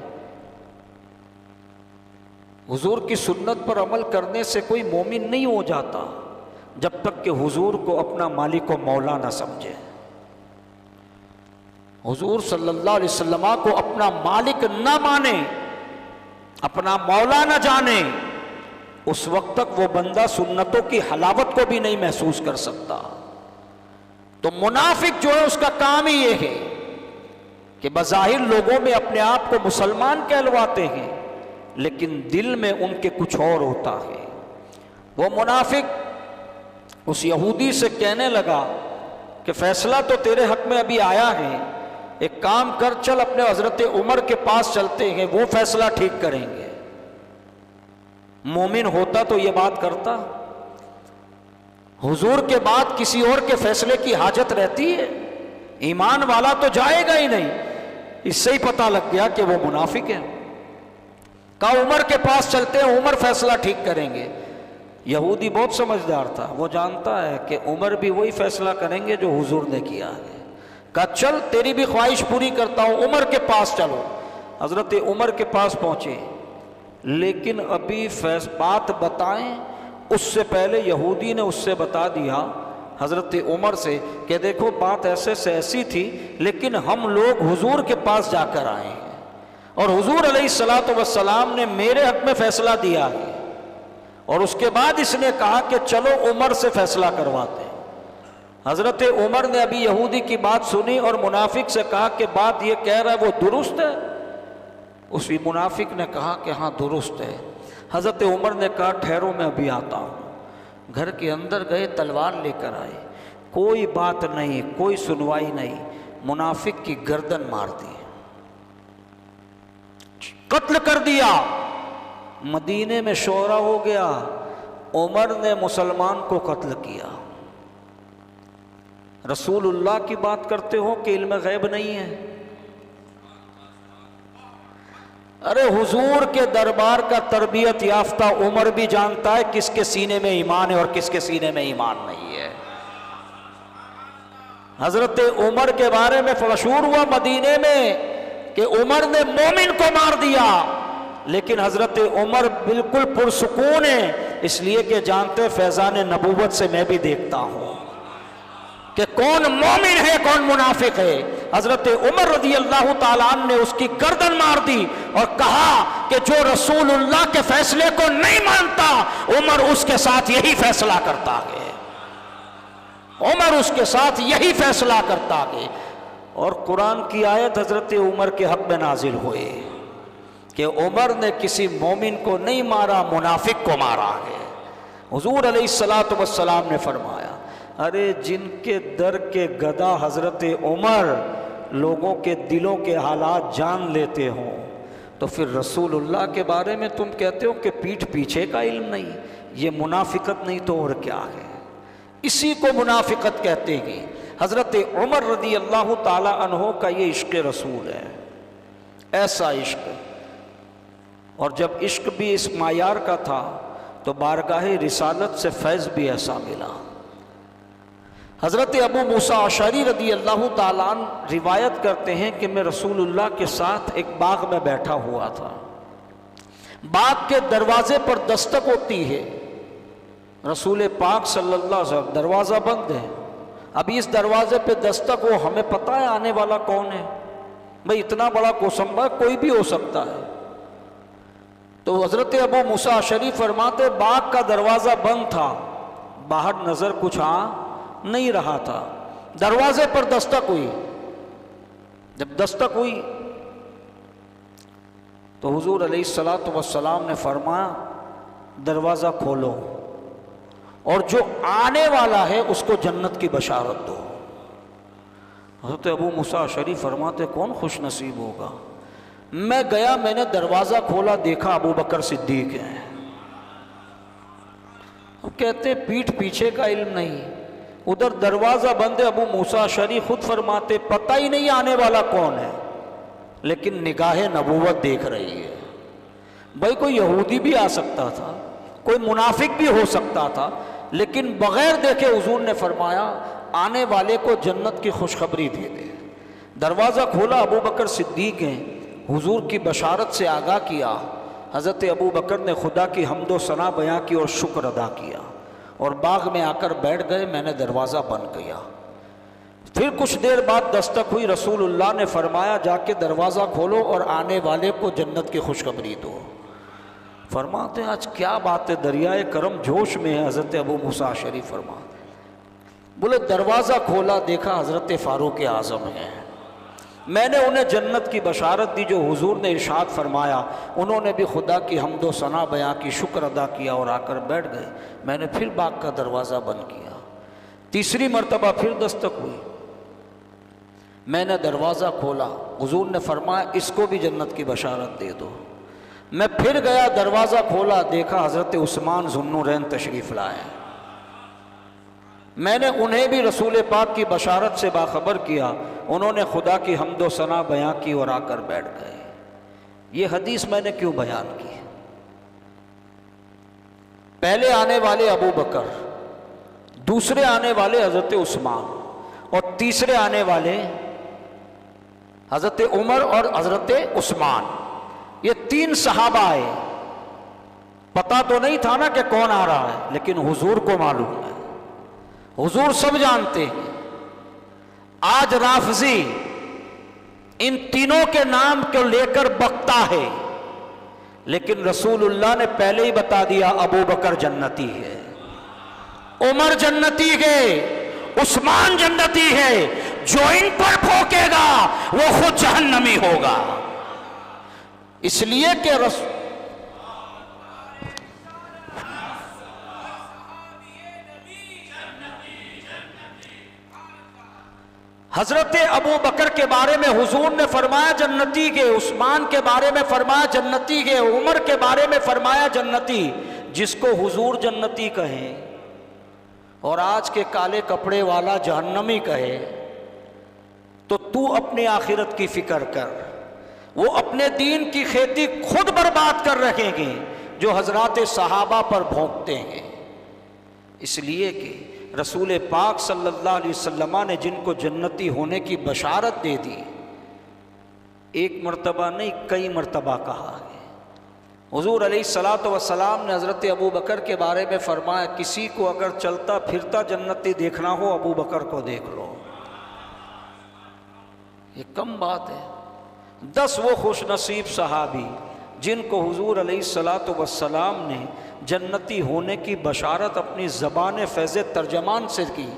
حضور کی سنت پر عمل کرنے سے کوئی مومن نہیں ہو جاتا جب تک کہ حضور کو اپنا مالک و مولا نہ سمجھے، حضور صلی اللہ علیہ وسلم کو اپنا مالک نہ مانے، اپنا مولا نہ جانے، اس وقت تک وہ بندہ سنتوں کی حلاوت کو بھی نہیں محسوس کر سکتا۔ تو منافق جو ہے اس کا کام ہی یہ ہے کہ بظاہر لوگوں میں اپنے آپ کو مسلمان کہلواتے ہیں، لیکن دل میں ان کے کچھ اور ہوتا ہے۔ وہ منافق اس یہودی سے کہنے لگا کہ فیصلہ تو تیرے حق میں ابھی آیا ہے، ایک کام کر، چل اپنے حضرت عمر کے پاس چلتے ہیں، وہ فیصلہ ٹھیک کریں گے۔ مومن ہوتا تو یہ بات کرتا؟ حضور کے بعد کسی اور کے فیصلے کی حاجت رہتی ہے؟ ایمان والا تو جائے گا ہی نہیں۔ اس سے ہی پتہ لگ گیا کہ وہ منافق ہے۔ کہا عمر کے پاس چلتے ہیں، عمر فیصلہ ٹھیک کریں گے۔ یہودی بہت سمجھدار تھا، وہ جانتا ہے کہ عمر بھی وہی فیصلہ کریں گے جو حضور نے کیا ہے۔ کہا چل تیری بھی خواہش پوری کرتا ہوں، عمر کے پاس چلو۔ حضرت عمر کے پاس پہنچے، لیکن ابھی بات بتائیں اس سے پہلے یہودی نے اس سے بتا دیا حضرت عمر سے کہ دیکھو بات ایسے سے ایسی تھی، لیکن ہم لوگ حضور کے پاس جا کر آئے ہیں اور حضور علیہ السلام نے میرے حق میں فیصلہ دیا ہے، اور اس کے بعد اس نے کہا کہ چلو عمر سے فیصلہ کرواتے ہیں۔ حضرت عمر نے ابھی یہودی کی بات سنی اور منافق سے کہا کہ بات یہ کہہ رہا ہے وہ درست ہے؟ اسی منافق نے کہا کہ ہاں درست ہے۔ حضرت عمر نے کہا ٹھہرو میں ابھی آتا ہوں۔ گھر کے اندر گئے، تلوار لے کر آئے، کوئی بات نہیں، کوئی سنوائی نہیں، منافق کی گردن مار دی، قتل کر دیا۔ مدینے میں شورا ہو گیا، عمر نے مسلمان کو قتل کیا۔ رسول اللہ کی بات کرتے ہو کہ علم غیب نہیں ہے؟ ارے حضور کے دربار کا تربیت یافتہ عمر بھی جانتا ہے کس کے سینے میں ایمان ہے اور کس کے سینے میں ایمان نہیں ہے۔ حضرت عمر کے بارے میں مشہور ہوا مدینے میں کہ عمر نے مومن کو مار دیا، لیکن حضرت عمر بالکل پرسکون ہے، اس لیے کہ جانتے فیضان نبوت سے میں بھی دیکھتا ہوں کہ کون مومن ہے کون منافق ہے۔ حضرت عمر رضی اللہ تعالیٰ عنہ نے اس کی گردن مار دی اور کہا کہ جو رسول اللہ کے فیصلے کو نہیں مانتا عمر اس کے ساتھ یہی فیصلہ کرتا ہے، عمر اس کے ساتھ یہی فیصلہ کرتا ہے۔ اور قرآن کی آیت حضرت عمر کے حق میں نازل ہوئے کہ عمر نے کسی مومن کو نہیں مارا، منافق کو مارا ہے۔ حضور علیہ السلام نے فرمایا ارے جن کے در کے گدا حضرت عمر لوگوں کے دلوں کے حالات جان لیتے ہوں، تو پھر رسول اللہ کے بارے میں تم کہتے ہو کہ پیٹھ پیچھے کا علم نہیں؟ یہ منافقت نہیں تو اور کیا ہے؟ اسی کو منافقت کہتے ہیں۔ حضرت عمر رضی اللہ تعالی عنہ کا یہ عشق رسول ہے، ایسا عشق، اور جب عشق بھی اس معیار کا تھا تو بارگاہ رسالت سے فیض بھی ایسا ملا۔ حضرت ابو موسیٰ اشعری رضی اللہ تعالیٰ عنہ روایت کرتے ہیں کہ میں رسول اللہ کے ساتھ ایک باغ میں بیٹھا ہوا تھا، باغ کے دروازے پر دستک ہوتی ہے، رسول پاک صلی اللہ علیہ وسلم، دروازہ بند ہے، ابھی اس دروازے پہ دستک ہو، ہمیں پتہ ہے آنے والا کون ہے، بھئی اتنا بڑا کوسمبا کوئی بھی ہو سکتا ہے۔ تو حضرت ابو موسیٰ اشعری فرماتے باغ کا دروازہ بند تھا، باہر نظر کچھ آ نہیں رہا تھا، دروازے پر دستک ہوئی، جب دستک ہوئی تو حضور علیہ السلام نے فرمایا دروازہ کھولو اور جو آنے والا ہے اس کو جنت کی بشارت دو۔ حضرت ابو موسیٰ اشعری فرماتے کون خوش نصیب ہوگا؟ میں گیا، میں نے دروازہ کھولا، دیکھا ابو بکر صدیق ہیں۔ کہتے پیٹھ پیچھے کا علم نہیں، ادھر دروازہ بند ہے، ابو موسیٰ اشعری خود فرماتے پتہ ہی نہیں آنے والا کون ہے، لیکن نگاہ نبوت دیکھ رہی ہے۔ بھائی کوئی یہودی بھی آ سکتا تھا، کوئی منافق بھی ہو سکتا تھا، لیکن بغیر دیکھے حضور نے فرمایا آنے والے کو جنت کی خوشخبری دے دے۔ دروازہ کھولا، ابو بکر صدیق ہیں، حضور کی بشارت سے آگاہ کیا۔ حضرت ابو بکر نے خدا کی حمد و ثنا بیان کی اور شکر ادا کیا اور باغ میں آ کر بیٹھ گئے، میں نے دروازہ بند کیا۔ پھر کچھ دیر بعد دستک ہوئی، رسول اللہ نے فرمایا جا کے دروازہ کھولو اور آنے والے کو جنت کی خوشخبری دو۔ فرماتے ہیں آج کیا بات ہے، دریائے کرم جوش میں ہے۔ حضرت ابو موسیٰ اشعری فرماتے بولے دروازہ کھولا، دیکھا حضرت فاروق اعظم ہیں، میں نے انہیں جنت کی بشارت دی جو حضور نے ارشاد فرمایا، انہوں نے بھی خدا کی حمد و ثنا بیان کی، شکر ادا کیا اور آ کر بیٹھ گئے۔ میں نے پھر باغ کا دروازہ بند کیا، تیسری مرتبہ پھر دستک ہوئی، میں نے دروازہ کھولا، حضور نے فرمایا اس کو بھی جنت کی بشارت دے دو۔ میں پھر گیا، دروازہ کھولا، دیکھا حضرت عثمان ذو النورین تشریف لائے، میں نے انہیں بھی رسول پاک کی بشارت سے باخبر کیا، انہوں نے خدا کی حمد و ثنا بیان کی اور آ کر بیٹھ گئے۔ یہ حدیث میں نے کیوں بیان کی؟ پہلے آنے والے ابو بکر، دوسرے آنے والے حضرت عثمان اور تیسرے آنے والے حضرت عمر اور حضرت عثمان، یہ تین صحابہ آئے۔ پتہ تو نہیں تھا نا کہ کون آ رہا ہے، لیکن حضور کو معلوم ہے، حضور سب جانتے ہیں۔ آج رافضی ان تینوں کے نام کو لے کر بکتا ہے، لیکن رسول اللہ نے پہلے ہی بتا دیا ابو بکر جنتی ہے، عمر جنتی ہے، عثمان جنتی ہے، جو ان پر پھونکے گا وہ خود جہنمی ہوگا۔ اس لیے کہ حضرت ابو بکر کے بارے میں حضور نے فرمایا جنتی کے، عثمان کے بارے میں فرمایا جنتی کے، عمر کے بارے میں فرمایا جنتی۔ جس کو حضور جنتی کہیں اور آج کے کالے کپڑے والا جہنمی کہے تو اپنی آخرت کی فکر کر، وہ اپنے دین کی کھیتی خود برباد کر رکھیں گے جو حضرات صحابہ پر بھونکتے ہیں۔ اس لیے کہ رسول پاک صلی اللہ علیہ وسلم نے جن کو جنتی ہونے کی بشارت دے دی، ایک مرتبہ نہیں کئی مرتبہ کہا ہے۔ حضور علیہ السلام نے حضرت ابو بکر کے بارے میں فرمایا کسی کو اگر چلتا پھرتا جنتی دیکھنا ہو ابو بکر کو دیکھ لو۔ یہ کم بات ہے۔ 10 وہ خوش نصیب صحابی جن کو حضور علیہ السلام نے جنتی ہونے کی بشارت اپنی زبان فیض ترجمان سے کی،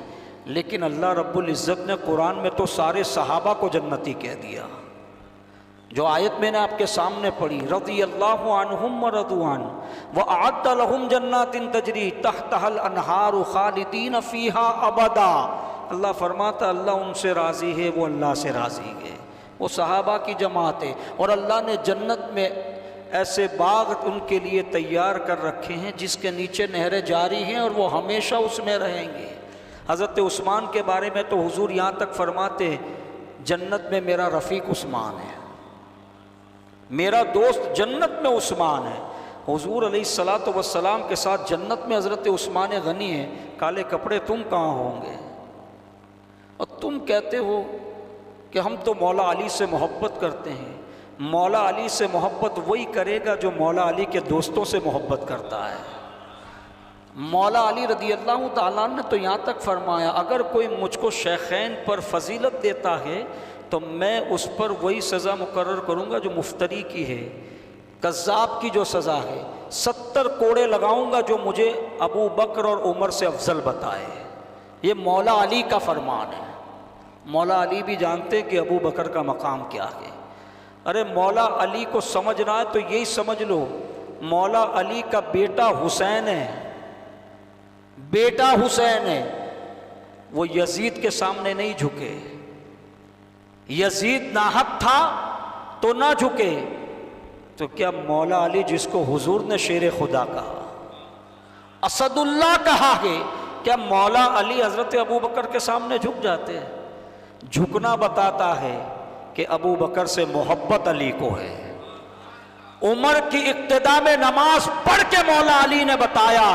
لیکن اللہ رب العزت نے قرآن میں تو سارے صحابہ کو جنتی کہہ دیا۔ جو آیت میں نے آپ کے سامنے پڑھی، رضی اللہ عنہم ورضوا عنہ وأعد لهم جنات تجری تحتها الانہار خالدین فیہا ابدا، اللہ فرماتا اللہ ان سے راضی ہے، وہ اللہ سے راضی ہے، وہ صحابہ کی جماعت ہے، اور اللہ نے جنت میں ایسے باغ ان کے لیے تیار کر رکھے ہیں جس کے نیچے نہریں جاری ہیں اور وہ ہمیشہ اس میں رہیں گے۔ حضرت عثمان کے بارے میں تو حضور یہاں تک فرماتے ہیں جنت میں میرا رفیق عثمان ہے، میرا دوست جنت میں عثمان ہے۔ حضور علیہ الصلاۃ والسلام کے ساتھ جنت میں حضرت عثمان غنی ہیں، کالے کپڑے تم کہاں ہوں گے؟ اور تم کہتے ہو کہ ہم تو مولا علی سے محبت کرتے ہیں۔ مولا علی سے محبت وہی کرے گا جو مولا علی کے دوستوں سے محبت کرتا ہے۔ مولا علی رضی اللہ تعالیٰ عنہ نے تو یہاں تک فرمایا اگر کوئی مجھ کو شیخین پر فضیلت دیتا ہے تو میں اس پر وہی سزا مقرر کروں گا جو مفتری کی ہے، کذاب کی جو سزا ہے، 70 کوڑے لگاؤں گا جو مجھے ابو بکر اور عمر سے افضل بتائے۔ یہ مولا علی کا فرمان ہے۔ مولا علی بھی جانتے کہ ابو بکر کا مقام کیا ہے۔ ارے مولا علی کو سمجھنا ہے تو یہی سمجھ لو، مولا علی کا بیٹا حسین ہے، بیٹا حسین ہے، وہ یزید کے سامنے نہیں جھکے۔ یزید ناحق تھا تو نہ جھکے، تو کیا مولا علی جس کو حضور نے شیر خدا کہا، اسد اللہ کہا ہے، کیا مولا علی حضرت ابو بکر کے سامنے جھک جاتے ہیں؟ جھکنا بتاتا ہے کہ ابو بکر سے محبت علی کو ہے۔ عمر کی اقتدا میں نماز پڑھ کے مولا علی نے بتایا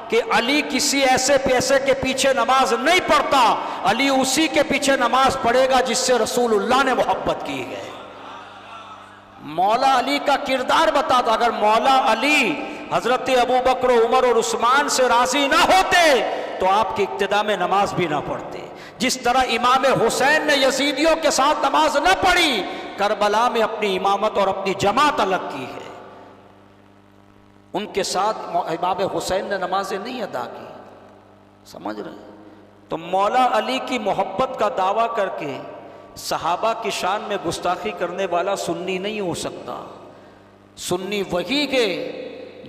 کہ علی کسی ایسے پیسے کے پیچھے نماز نہیں پڑھتا، علی اسی کے پیچھے نماز پڑھے گا جس سے رسول اللہ نے محبت کی ہے۔ مولا علی کا کردار بتاتا، اگر مولا علی حضرت ابو بکر عمر اور عثمان سے راضی نہ ہوتے تو آپ کی اقتدا میں نماز بھی نہ پڑھتے۔ جس طرح امام حسین نے یزیدیوں کے ساتھ نماز نہ پڑھی، کربلا میں اپنی امامت اور اپنی جماعت الگ کی ہے، ان کے ساتھ امام حسین نے نمازیں نہیں ادا کی۔ سمجھ رہے ہیں؟ تو مولا علی کی محبت کا دعویٰ کر کے صحابہ کی شان میں گستاخی کرنے والا سنی نہیں ہو سکتا۔ سنی وہی ہے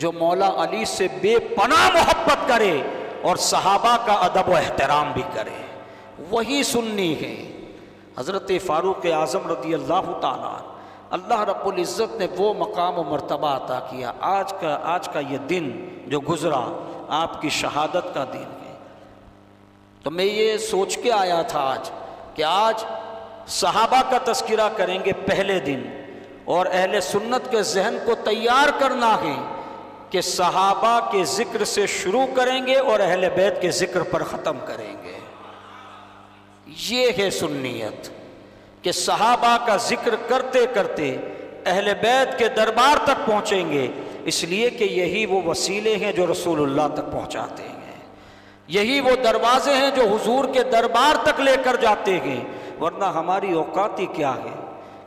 جو مولا علی سے بے پناہ محبت کرے اور صحابہ کا ادب و احترام بھی کرے، وہی سنی ہے۔ حضرت فاروق اعظم رضی اللہ تعالیٰ عنہ، اللہ رب العزت نے وہ مقام و مرتبہ عطا کیا۔ آج کا یہ دن جو گزرا آپ کی شہادت کا دن ہے، تو میں یہ سوچ کے آیا تھا آج کہ آج صحابہ کا تذکرہ کریں گے پہلے دن، اور اہل سنت کے ذہن کو تیار کرنا ہے کہ صحابہ کے ذکر سے شروع کریں گے اور اہل بیت کے ذکر پر ختم کریں گے۔ یہ ہے سنیت کہ صحابہ کا ذکر کرتے کرتے اہل بیت کے دربار تک پہنچیں گے، اس لیے کہ یہی وہ وسیلے ہیں جو رسول اللہ تک پہنچاتے ہیں، یہی وہ دروازے ہیں جو حضور کے دربار تک لے کر جاتے ہیں۔ ورنہ ہماری اوقات ہی کیا ہے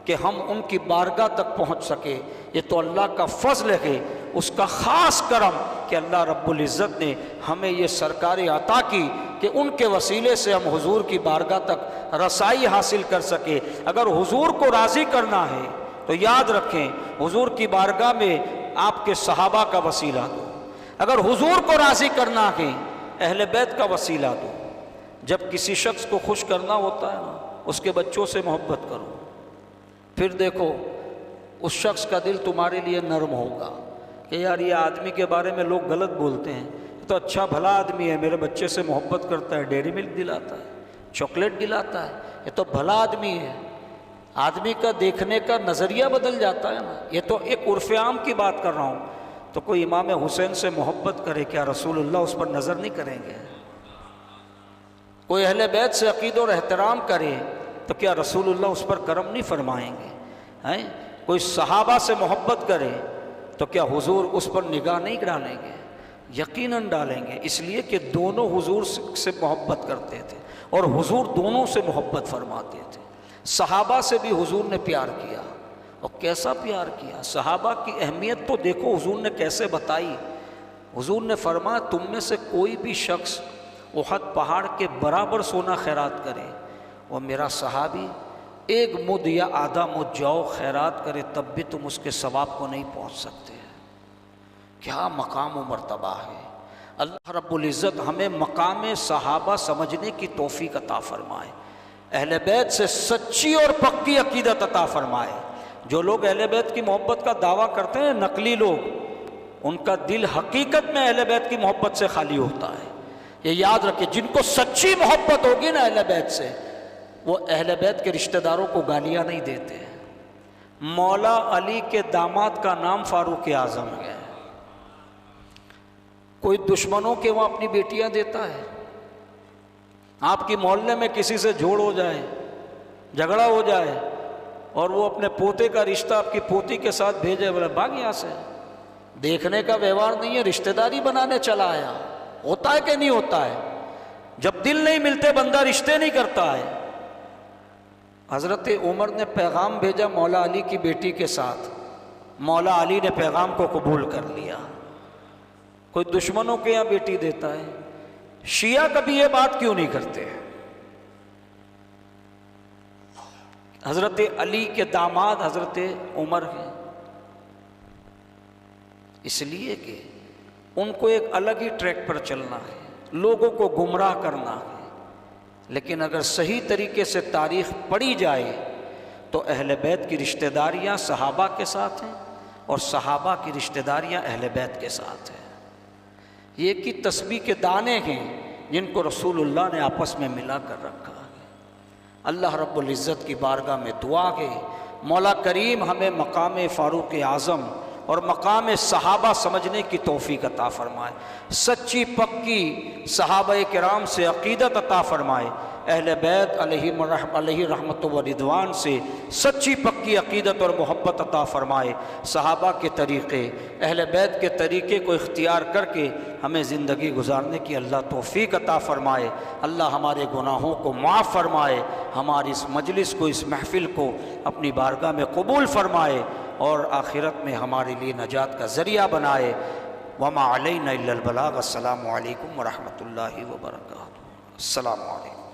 کہ ہم ان کی بارگاہ تک پہنچ سکے؟ یہ تو اللہ کا فضل ہے، اس کا خاص کرم کہ اللہ رب العزت نے ہمیں یہ سرکار عطا کی کہ ان کے وسیلے سے ہم حضور کی بارگاہ تک رسائی حاصل کر سکے۔ اگر حضور کو راضی کرنا ہے تو یاد رکھیں، حضور کی بارگاہ میں آپ کے صحابہ کا وسیلہ دو۔ اگر حضور کو راضی کرنا ہے، اہل بیت کا وسیلہ دو۔ جب کسی شخص کو خوش کرنا ہوتا ہے نا، اس کے بچوں سے محبت کرو، پھر دیکھو اس شخص کا دل تمہارے لیے نرم ہوگا کہ یار یہ آدمی کے بارے میں لوگ غلط بولتے ہیں، تو اچھا بھلا آدمی ہے، میرے بچے سے محبت کرتا ہے، ڈیری ملک دلاتا ہے، چاکلیٹ دلاتا ہے، یہ تو بھلا آدمی ہے۔ آدمی کا دیکھنے کا نظریہ بدل جاتا ہے نا۔ یہ تو ایک عرف عام کی بات کر رہا ہوں۔ تو کوئی امام حسین سے محبت کرے، کیا رسول اللہ اس پر نظر نہیں کریں گے؟ کوئی اہل بیت سے عقیدہ اور احترام کرے تو کیا رسول اللہ اس پر کرم نہیں فرمائیں گے؟ کوئی صحابہ سے محبت کرے تو کیا حضور اس پر نگاہ نہیں ڈالیں گے؟ یقیناً ڈالیں گے، اس لیے کہ دونوں حضور سے محبت کرتے تھے اور حضور دونوں سے محبت فرماتے تھے۔ صحابہ سے بھی حضور نے پیار کیا، اور کیسا پیار کیا؟ صحابہ کی اہمیت تو دیکھو حضور نے کیسے بتائی۔ حضور نے فرمایا تم میں سے کوئی بھی شخص احد پہاڑ کے برابر سونا خیرات کرے اور میرا صحابی ایک مد یا آدھا مد جو خیرات کرے تب بھی تم اس کے ثواب کو نہیں پہنچ سکتے۔ کیا مقام و مرتبہ ہے! اللہ رب العزت ہمیں مقام صحابہ سمجھنے کی توفیق عطا فرمائے، اہل بیت سے سچی اور پکی عقیدت عطا فرمائے۔ جو لوگ اہل بیت کی محبت کا دعویٰ کرتے ہیں، نقلی لوگ، ان کا دل حقیقت میں اہل بیت کی محبت سے خالی ہوتا ہے۔ یہ یاد رکھیں، جن کو سچی محبت ہوگی نا اہل بیت سے، وہ اہل بیت کے رشتہ داروں کو گالیاں نہیں دیتے۔ مولا علی کے داماد کا نام فاروق اعظم ہے، کوئی دشمنوں کے وہاں اپنی بیٹیاں دیتا ہے؟ آپ کی محلے میں کسی سے جھوڑ ہو جائے، جھگڑا ہو جائے، اور وہ اپنے پوتے کا رشتہ آپ کی پوتی کے ساتھ بھیجے، بولے بھاگ یہاں سے، دیکھنے کا ویوہار نہیں ہے، رشتہ داری بنانے چلا آیا۔ ہوتا ہے کہ نہیں ہوتا ہے؟ جب دل نہیں ملتے بندہ رشتے نہیں کرتا ہے۔ حضرت عمر نے پیغام بھیجا مولا علی کی بیٹی کے ساتھ، مولا علی نے پیغام کو قبول کر لیا۔ کوئی دشمنوں کے یہاں بیٹی دیتا ہے؟ شیعہ کبھی یہ بات کیوں نہیں کرتے؟ حضرت علی کے داماد حضرت عمر ہیں، اس لیے کہ ان کو ایک الگ ہی ٹریک پر چلنا ہے، لوگوں کو گمراہ کرنا ہے۔ لیکن اگر صحیح طریقے سے تاریخ پڑھی جائے تو اہل بیت کی رشتہ داریاں صحابہ کے ساتھ ہیں، اور صحابہ کی رشتہ داریاں اہل بیت کے ساتھ ہیں۔ یہ ایک ہی تسبیح کے دانے ہیں جن کو رسول اللہ نے آپس میں ملا کر رکھا ہے۔ اللہ رب العزت کی بارگاہ میں دعا ہے مولا کریم ہمیں مقام فاروق اعظم اور مقام صحابہ سمجھنے کی توفیق عطا فرمائے، سچی پکی صحابہ کرام سے عقیدت عطا فرمائے، اہل بیت علیہ رحمت و رضوان سے سچی پکی عقیدت اور محبت عطا فرمائے، صحابہ کے طریقے، اہل بیت کے طریقے کو اختیار کر کے ہمیں زندگی گزارنے کی اللہ توفیق عطا فرمائے۔ اللہ ہمارے گناہوں کو معاف فرمائے، ہماری اس مجلس کو، اس محفل کو اپنی بارگاہ میں قبول فرمائے، اور آخرت میں ہمارے لیے نجات کا ذریعہ بنائے۔ وما علینا الا البلاغ۔ السلام علیکم ورحمۃ اللہ وبرکاتہ۔ السلام علیکم۔